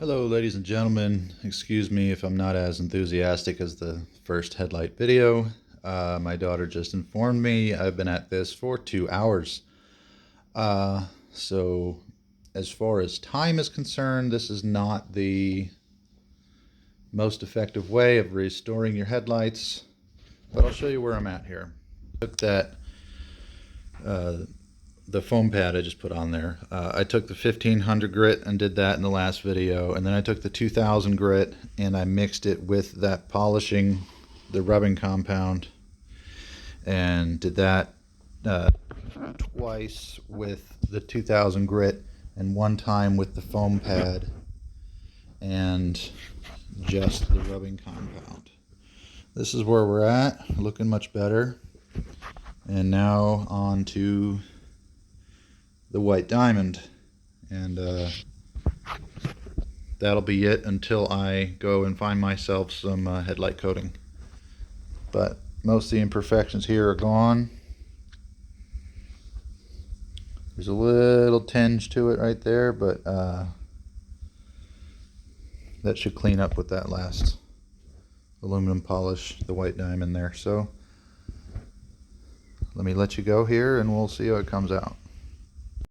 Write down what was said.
Hello ladies and gentlemen, excuse me if I'm not as enthusiastic as the first headlight video. My daughter just informed me I've been at this for 2 hours. So as far as time is concerned, this is not the most effective way of restoring your headlights, but I'll show you where I'm at here. I took that the foam pad I just put on there. I took the 1500 grit and did that in the last video, and then I took the 2000 grit and I mixed it with that polishing, the rubbing compound, and did that twice with the 2000 grit and one time with the foam pad and just the rubbing compound. This is where we're at, looking much better. And now on to the white diamond, and that'll be it until I go and find myself some headlight coating. But most of the imperfections here are gone. There's a little tinge to it right there, but that should clean up with that last aluminum polish, the white diamond there. So let me let you go here and we'll see how it comes out.